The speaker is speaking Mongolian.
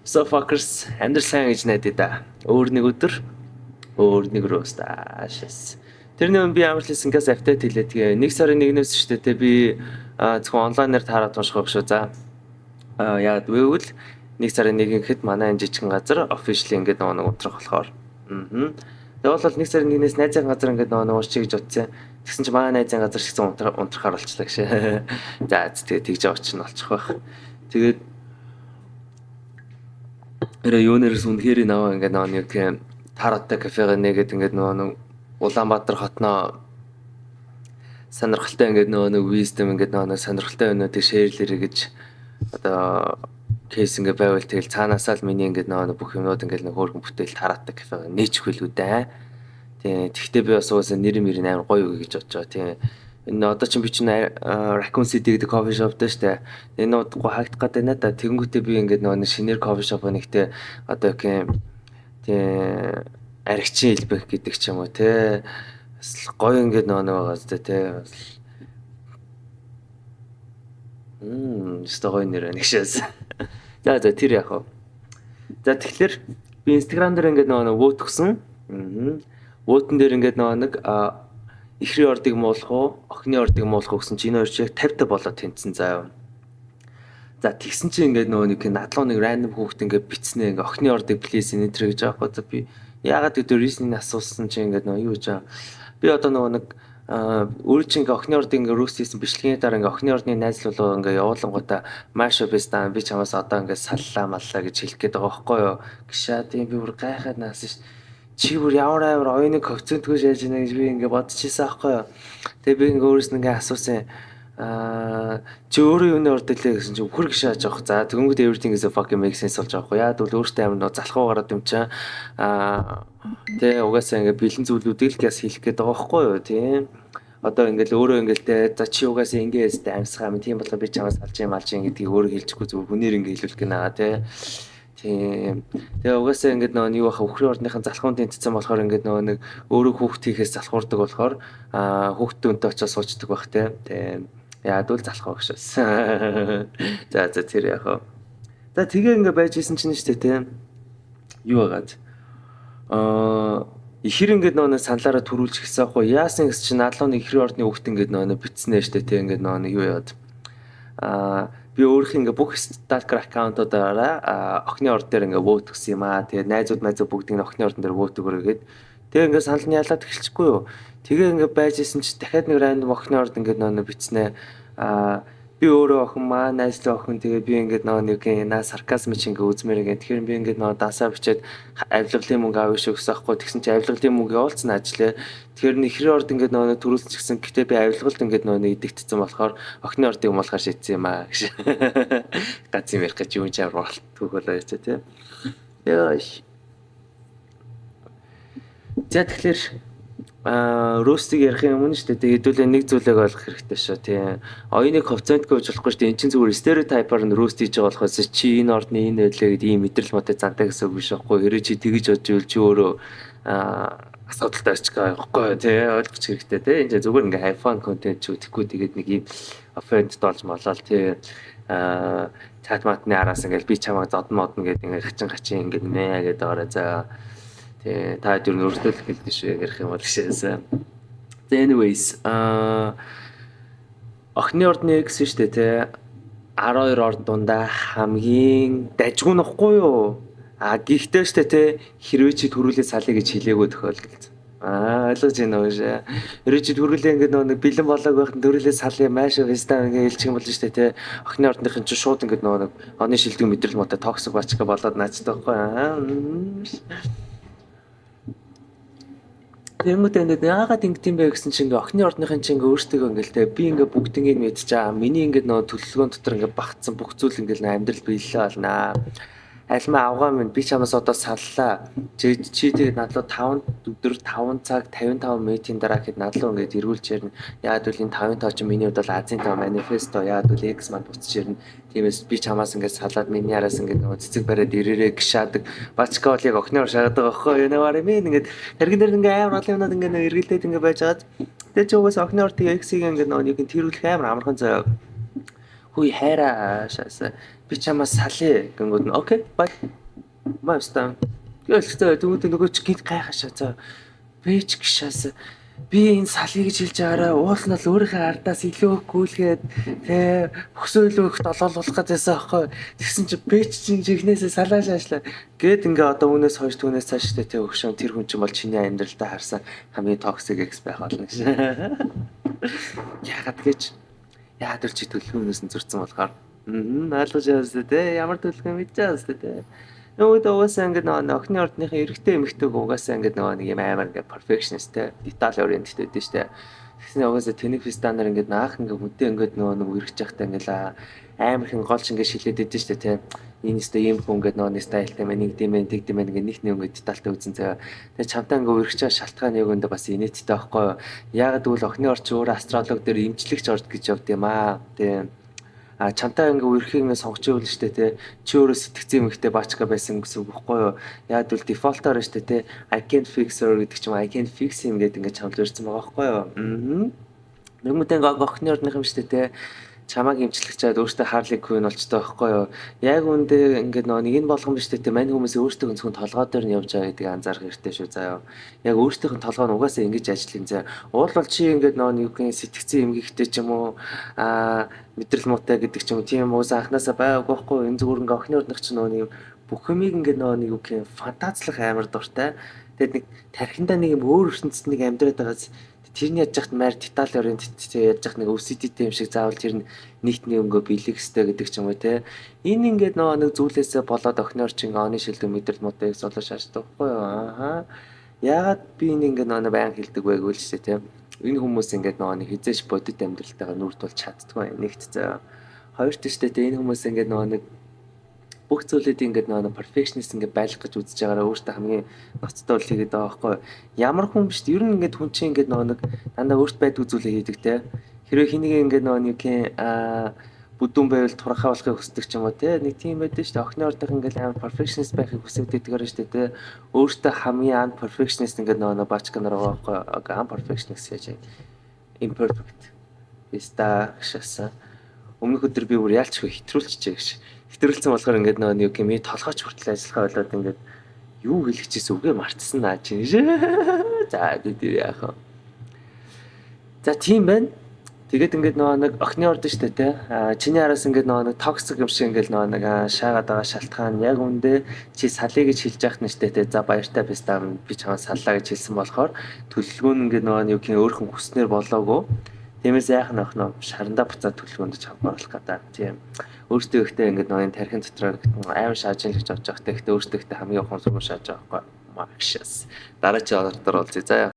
So fuckers Anderson гэж найдаа да. Өөр нэг өдөр өөр нэг рөөс таашаас. Тэрний өмнө би ямар ч хэлсэн газ автад хэлээ. Тэгээ 1 сарын 1-ээс шүү дээ. Би зөвхөн онлайнаар таараад унших шүү. За. Яад гэвэл 1 сарын 1-нд манай энэ жижигэн газар officially ингээд нэг унтрах болохоор. Тэгээ бол 1 сарын 1-ээс найзын газар ингээд нэг уншчих гэж бодсон. Тэгсэн чинь манай найзын газар шигсэн унтрахаар болчихлаа гэшээ. За тэгээ тэгж очих нь болчих байх. Тэгээд юунаас үнэхээр наваа ингээд нэг тийм тараттай кафега нэгэд ингээд нэг Улаанбаатар хотноо сонирхолтой ингээд нэг wisdom ингээд нэг сонирхолтой өнөдийг шеэрлэрэй гэж одоо кейс ингээд байвал тэгэл цаанаасаа л миний ингээд нэг бүх юмнууд ингээд нэг хөөрхөн бүтээл тараттай кафега нээчих билүү дээ. Тэгтээ би бас уусаа нэр амар гоё үг гэж бодож байгаа. Тийм энэ одоо чинь би чинь Raccoon City гэдэг кофе шоп дээр штэ. Энэ удахгүй хаагдах гэдэг нэ та тэгэнгүүтээ би ингээд нэг шинээр кофе шоп нэгтээ одоо тийм аригчин хэлбэх гэдэг ч юм уу те. Бас гоё ингээд нэг байгаа зү те. Өстой гоё нэр нэг шээс. За тэр яг. За тэгэхээр би Instagram дээр ингээд нэг вот өгсөн. Вотон дээр ингээд нэг ихрийн ордыг муулах уу, охины ордыг муулах уу гэсэн чинь энэ хоёр ч яг 50 та болоод тэнцсэн заа. За тэгсэн чинь ингээд нэг надлуу нэг random хүүхд ингээд битснэ ингээд охины ордыг please enter гэж аахгүй. За би яагаад гэдэг reason-ыг асуусан чинь ингээд юу гэж аа. Би одоо нэг өөр чинь ингээд охины ордыг ингээд roast хийсэн бичлэгийн дараа ингээд охины ордны найзлуулаа ингээд явуулангуудаа mash up-ста би чамаас одоо ингээд саллаа маллаа гэж хэлэх гээд байгаа байхгүй юу. Гişаа тийм би бүр гайхаад наасан ш. Чи бүр ямар оюуны коэффициентгүй шааж байна гэж би ингээ бодчихсан аахгүй юу. Тэгээ би ингээ өөрөөс нь ингээ асуусан. Чи өөрөө юуны орд илээ гэсэн чи үхэр гişааж авах. За тэгэнгүүт everything is a fucking make sense болж байгаа хгүй. Яад бол өөртөө амар залхуу гараад юм чаа. Тэгээ угаасаа ингээ бэлэн зүйлүүдийг л газ хийх гээд байгаа хгүй юу тийм. Одоо ингээл өөрөө ингээл те за чи угаасаа ингээ ястай амьсгаа минь тийм болоо би чамаас алж юм гэдгийг өөрөө хэлчихгүй зүгээр хүнээр ингээ хэлүүлэх гэнаа тий. Тийм. Тэгээ угаасаа ингээд нэг юу баха өхрийн ордныхын залхуун тэнцсэн болохоор ингээд нэг өөрөө хүүхд хийхээс залхуурдаг болохоор хүүхдтэй өнтөө очиж суучдаг байх те. Тийм. Яад бол залхуу гшээс. За тэр яах вэ? За тэгээ ингээд байж исэн чинь шүү дээ те. Юу байгаад ихэр ингээд нэг саналаараа төрүүлж гисэн аахгүй яасан гэс чинь надлуу нэг ихрийн ордны хүүхд ингээд нэг битснэ шүү дээ те. Ингээд нэг юу яад. Би өөрийнх ингээ бүх stalker аккаунтуудаараа охины орд дээр ингээ vote өгсөн юм аа. Тэгээ найзууд бүгдийг охины ордон дээр vote өгөрөөгээд тэгээ ингээ санал нь ялаад эхэлчихгүй юу. Тэгээ ингээ байж исэн чи дахиад нэг random охины орд ингээ нөө битснэ. Би өөрөө охин маа найзлын охин тэгээ би ингээ нэг сарказм чи ингээ үзмээр ингээ тэгэхээр би ингээ дасаа бичээд авилгалын мөнгө авъя шүү гэсэн аахгүй. Тэгсэн чи авилгалын мөнгө явуулсан ажиллаа. Тэгэхээр ихрийн орд ингээ төрүүлсэн ч гэсэн гэтээ би авилгалд ингээ нэг идэгдсэн болохоор охины ордыг муулахаар шийдсэн юм аа гэж. Гац юм ярих гэж юм чи амар төгөөл байж тээ. Яаш. За тэгэхээр роостыг ярих юм нь шүү дээ. Хэдүүлээ нэг зүйлийг ойлгох хэрэгтэй шүү. Тийм. Оюуныг коэффициентгүй гэж болохгүй шүү дээ. Энд чинь зүгээр стереотипаар нь рост хийж байгаа болохоос чи энэ ордны энэ байлаа гэдэг ийм мэдрэл мотой зантай гэсэн үг биш байхгүй. Хэрэг чи тэгэж бодж ивэл чи өөрөө асуудалтай очих байхгүй тий ойлгох хэрэгтэй тий. Энд зүгээр ингээ хайфан контент ч үтгэхгүй тэгээд нэг ийм оффенд болж малал тий чат матны араас ингээл би чамаа зодно модно гэдэг ингээ хачин ингээ нэ гэдэг ороо за та дүр нь өөртөө л хэлдэг шүү ярих юм бол гişээсээ. Anyways охины ордны гэсэн шүү дээ те 12 орд дундаа хамгийн дажгүй нөхгүй юу? Гэхдээ шүү дээ те хэрвээ чи төрүүлээ салъя гэж хэлээгөө тохиолдолд. Ойлгож байна уу шээ. Хэрвээ чи төрүүлээ ингээд нэг бэлэн болоог байхад төрүүлээ салъя маш вестаа ингээд хэлчих юм бол шүү дээ те охины ордныхын чи шууд ингээд нэг оны шилдэг мэдрэл мотой токсик бачка болоод наачдаг байхгүй. Тэнгүүд ингээд яагаад ингэдэм бэ гэсэн чинь ингээ охины ордныхын чинь ингээ өөртөө ингээл те би ингээ бүгднийг мэдчихээ. Миний ингээ төлөвлөгөөн дотор ингээ багтсан бүх зүйл ингээ амьдрал биелэлээ болно. Альмаа авгаа минь би чамаас одоо саллаа. Чи тэгээд надлуу 5 өдөр 5 цаг 55 минутын дараа хэд надлуу ингээд эргүүлж ярина. Яад үл энэ 55 чинь миний хувьд бол Азийн тав манифесто яад үл X манд буцаж ярина. Тиймээс би чамаас ингээд салаад миний араас ингээд цэцэг бариад ирээрээ гişаадаг. Бачка бол яг охиноор шаагаад байгаа байхгүй юу? Нээр юм ингээд тэргэн дээр ингээд амар олон юмнууд ингээд эргэлдээд ингээд байж байгаа. Тэгээд ч угаас охины ордын X-ийг ингээд нэг тэрүүлэх амар амархан заяа. Хүй хайраа шааса. Би чамаас салъя гингүүд нь окей бай. Маастаа. Гэлцээ төгөөд нөгөө чи гинт гайхашаа за. Би ч гişээс би энэ салъя гэж хэлж байгаараа уул нь л өөрийнхөө ардаас илүү гүйлгээд тэ хөсөөлөх долоолуулах гэжсэн аахгүй. Тэгсэн чи би чинь жигнэсээ салаа шаашлаа. Гэт ингээ одоо үнээс хойш түүнээс цааш тэ өгшөн тэр хүн чинь бол чиний амьдралдаа харсан хамгийн токсик экс байх болно гэж. Яагаад гэж яагаад ч төлөвлөгөөнөөс нь зурцсан болохоор. Ойлгож яасан тэ ямар төлөвлөгөө мэдчихсэн тэ. Нөгөө угаасаа ингээд нөгөө охины ордныхын эрэгтэй эмэгтэйг угаасаа ингээд нөгөө нэг юм амар ингээд perfectionist те деталь ориентед байдаг штэ. Тэгсэн угаасаа тэнэг фистанаар ингээд наах ингээд үдээ ингээд нөгөө үргэж явахтаа ингээд амар их голч ингээд шилээд байдаг штэ те. Энэ өстө ийм хүн ингээд нөгөө стайлтай мэн нэг димэн тэг димэн ингээд нэг ингээд детальтай үзэн заяа. Тэгээ чамтаа ингээд үргэж байгаа шалтгаан яг өндө бас инээдтэй байхгүй юу. Ягаад гэвэл охины орчин өөр астролог дээр эмчилэгч орд гэж явд юм аа. Тэгээ чамтай ингээ үерхийг ингээ сонгож ивэл штэ те чи өөрөө сэтгцэн эмэгтэй баачка байсан гэсэн үг байхгүй юу яг л дефолтоор штэ те I can't fix her гэдэг ч юм I can't fix him гэдэг ингээ чамд ирсэн байгаа байхгүй юу нэгмүүдэн охины орных юм штэ те чамааг имчлэх чад өөртөө Harley Quinn болчтой байхгүй юу яг үндэ ингээ нэг нь болгон биш те мань хүмүүс өөртөө зөвхөн толгой дээр нь явж байгаа гэдгийг анзаарах хэрэгтэй шүү заяа яг өөртөөх нь толгой нь угаасаа ингэж ажиллах юм заа уул бол чи ингээ нэг юм сэтгцэн эмгэгтэй ч юм уу мэдрэл муутай гэдэг ч юм уу тийм уус анханасаа байгаагүй байхгүй энэ зүгээр ингээ охины орных ч нэг бүх юмыг ингээ нэг юу гэх фантазлах амар дуртай тэгэд нэг тархиндаа нэг юм өөр ертөнцид нэг амьдраад байгаас тэрний яаж яхад маар деталь ориентед яаж яхад нэг OCD-тэй юм шиг заавал тэр нийтний өнгөө биелэх хэрэгтэй гэдэг ч юм уу те энэ ингээд нэг зүйлээсээ болоод охины орчин оны шилдэг мэдрэл муутай солоо шаарддаг байхгүй юу яагаад би энэ ингээд баян хэлдэг вэ гэвэл ч те энэ хүмүүс ингээд нэг хизээш бодит амьдралтайгаа нүрд болж чаддгүй нэгт заа хоёрт ч те энэ хүмүүс ингээд нэг бүх зүйлээд ингээд perfectionist ингээд байлах гэж үзэж байгаараа өөртөө хамгийн ноцтой бол хийгээд байгаа байхгүй ямар хүн биш ер нь ингээд хүн чинь ингээд нэг дандаа өөрт байдгүй зүйлээ хийдэг те хэрвээ хэнийг ингээд нэг бүдүүн байвал турхаа болохыг хүсдэг ч юм уу те нэг тийм байдаг шүү дээ охины ордох ингээд амар perfectionist байхыг хүсэж байдгаар шүү дээ те өөртөө хамгийн unperfectionist ингээд баачка нар байгаа байхгүй unperfectionist гэж imperfect иста шаса өмнөх өдөр би бүр яалчгүй хэтрүүлчихээ гэж хэтрүүлсэн болохоор ингээд нэг юм толгойч хүртэл ажиллахаа болоод ингээд юу хэлэх чийсэн үгээ мартсан наа чи за тэр яах вэ за тийм байна тэгээд ингээд нэг охины орд штэ те чиний араас ингээд нэг токсик юм шиг ингээд нэг шаагаад байгаа шалтгаан яг үндэ чи салъя гэж хэлж яах нь штэ те за баяртай бистаа би чамаа саллаа гэж хэлсэн болохоор төлөвлөгөө нь ингээд нэг юм өөрхөн хүснээр болоогүй тиймээс яах нь охно шарандаа буцаад төлөвлөгөөнд чамд оруулах гэдэг тийм өөртөө ихтэй ингээд нэг тархин дотроо аим шааж ин л гэж бодож байгаа. Гэхдээ өөртөө ихтэй хамгийн ухаан сургууль шааж байгаа байхгүй. Маш дараагийн ордоор уулзъя заа.